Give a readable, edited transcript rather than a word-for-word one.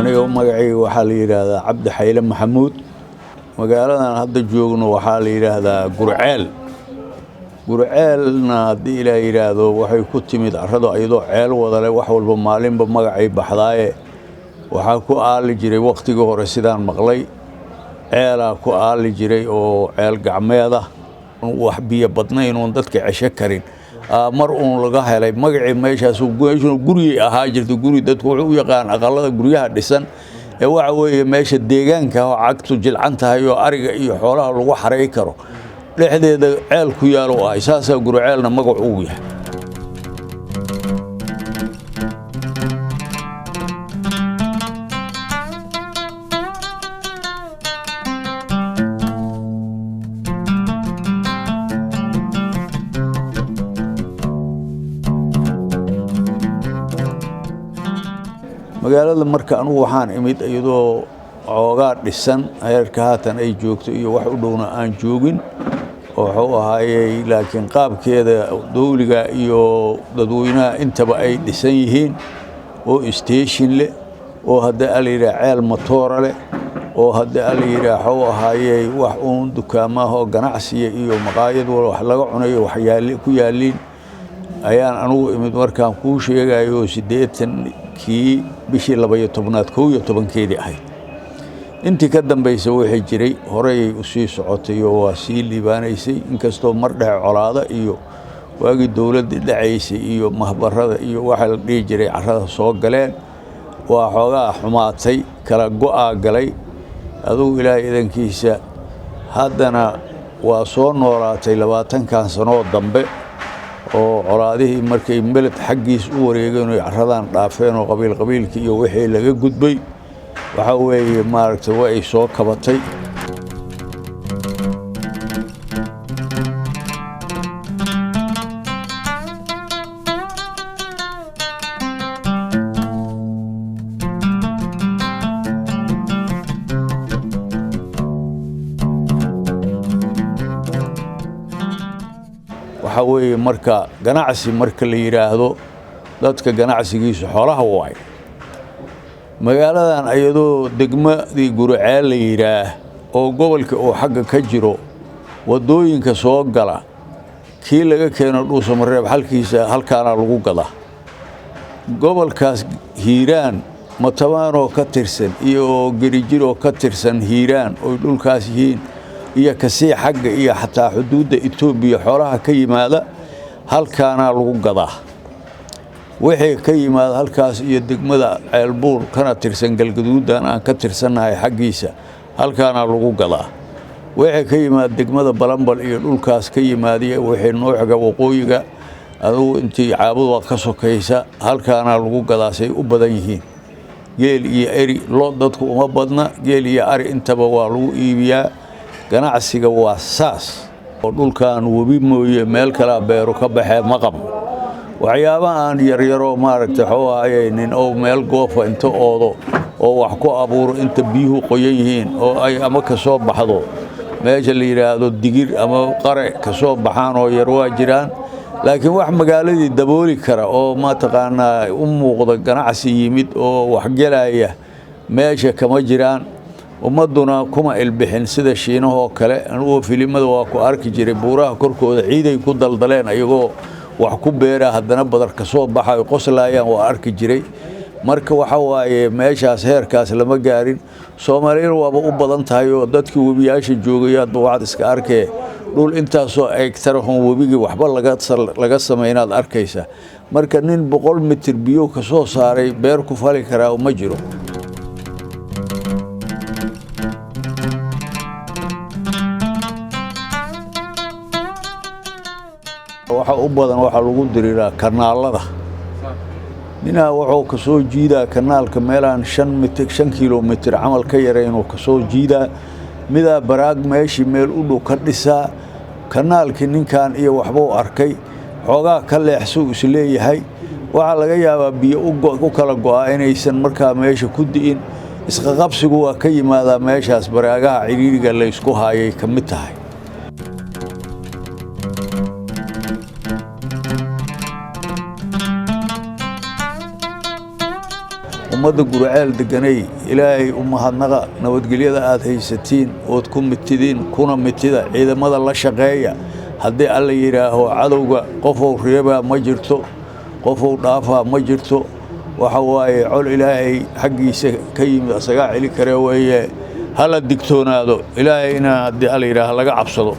aniga magacayga waxaa la yiraahdaa Cabdi Xayle Maxamuud magaaladan hadda joogno waxaa la yiraahdaa Gurceelna hadii la yiraahdo waxay ku timid arado ayadoo ceel wada leh wax walba maalinba magacay baxdaaye waxaa ku aali jiray waqtiga hore sidaan maqlay ceela ku aali jiray oo ceel gacmeeda wax biyo badnayn oo dadka cisho karin mar laga helay magacii meeshaas guri ahaa jirtay guri dadku wuxuu u yaqaan aqalada guryaha dhisan ee waxa weeye meesha deegaanka oo cagtu jilcan tahay oo ariga iyo xoolaha lagu xareey karo dhexdeeda ceel ku yaalo ah isaasa Gurceelna magac uu yahay magaalada marka anigu waxaan imid iyadoo coogaa dhisan heerka haatan ay joogto iyo wax u dhowna aan joogin oo wuxuu ahaayay laakiin qaabkeeda dawliga iyo dadweynaha intaba ay dhisan yihiin oo station leh oo hadda la yiraahdo ceel matoora leh oo hadda la yiraahdo wuxuu ahaayay wax uun dukaamaha ganacsiga iyo maqaayad wax laga cunayo wax ku yaaliin ayaan anigu imid markaan ku sheegayo 80kii bishii 12keedii ahayd intii ka dambeysay wixii jiray horay u sii socotay oo waa sii liibaanaysay inkastoo mar dhexe colaada iyo waagi dawladda dhacaysay iyo mahbarada iyo waxa la dhigi jiray carrada soo galeen waa xoogaa xumaatay kala go'a galay aduu ilaahay idankiisa haddana waa soo noolaatay 20kan sano dambe oo colaadihii markay melad xaggiis u wareegeen oo carradan dhaafeen oo qabiilkii iyo wixii laga gudbay waxa weeye maaragtay way soo kabatay waxa weeye marka ganacsi marka la yiraahdo dadka ganacsigiisa xoolaha waay magaaladan ayadoo degmadii Gurceel la yiraahdo oo gobolka oo xagga ka jiro wadooyinka soo gala kii laga keeno Dhuusamareeb halkiisa halkaana lagu gadaa gobolkaas Hiiraan Matabaano ka tirsan iyo Garijiro ka tirsan Hiiraan oo dhulkaas yihiin iyo kasii xagga iyo xataa xuduudda Itoobiya xoolaha ka yimaada halkaana lagu gadaa wixii ka yimaada halkaas iyo degmada Ceelbuur kana tirsan Galgaduudan aan ka tirsanahay xaggiisa halkaana lagu gadaa wixii ka yimaada degmada Balambal iyo dhulkaas ka yimaadiya wixii nooca waqooyiga aduu intii caabud ka sokaysa halkaana lagu gadaa say u badan yihiin geel iyo ari loo dadku uma badna geel iyo ari intaba waa lagu iibiyaa ganacsiga waa saas oo dhulkaan webi mooye meel kala beero ka baxay maqam waxyaabaha aan yaryaro maaragtay xooayeen oo meel goofa inta oodo oo wax ku abuuro inta biyuhu qoyan yihiin oo ay ama ka soo baxdo meesha la yiraahdo digir ama qare ka soo baxaan oo yar waa jiraan laakiin wax magaaladii dabooli kara oo ma taqaanaa u muuqda ganacsi yimid oo wax galaya meesha kama jiraan ummaduna kuma ilbixin sida Shiinaha kale anuu filimada waa ku arki jiray buuraha korkooda ciiday ku daldaleen ayagoo wax ku beera haddana badar ka soo baxay qoslayaan waa arki jiray marka waxa waaye meeshaas heerkaas lama gaarin Soomaaliyeed waaba u badan tahay oo dadkii webiyaasha joogayad waxaad iska arkay dhul intaasoo hektar oo webigi waxba laga sameeynaad arkaysa marka nin 100 mitir biyo ka soo saaray beer ku fali karaa uma jiro waxa u badan waxa lagu diriiraa kanaalada nina wuxuu ka soo jiidaa kanaalka meelaan 5 kiiloomitir camal ka yareen oo ka soo jiidaa mida baraag meeshii meel u dhow ka dhisaa kanaalkii ninkan iyo waxba u arkay xoogaa ka leexsuu is leeyahay waxa laga yaabaa biyo u kala go'aa inaysan markaa meesha ku diin isqa qabsigu waa ka yimaada meeshaas baraagaha ciriiriga la isku haayay ka mid tahay ummadda gurceel deganay ilaahay u mahadnaqa nabadgelyada aad haysatiin ood ku mitidiin kuna mitida ciidamada la shaqeeya haddii alla yidhaaho cadowga qofow reebaa ma jirto qofow dhaafaa ma jirto waxa waaye col ilaahay xaggiisa ka yimid asagaa celi kare weeye hala digtoonaado ilaahayna haddii alla yidhaaho laga cabsado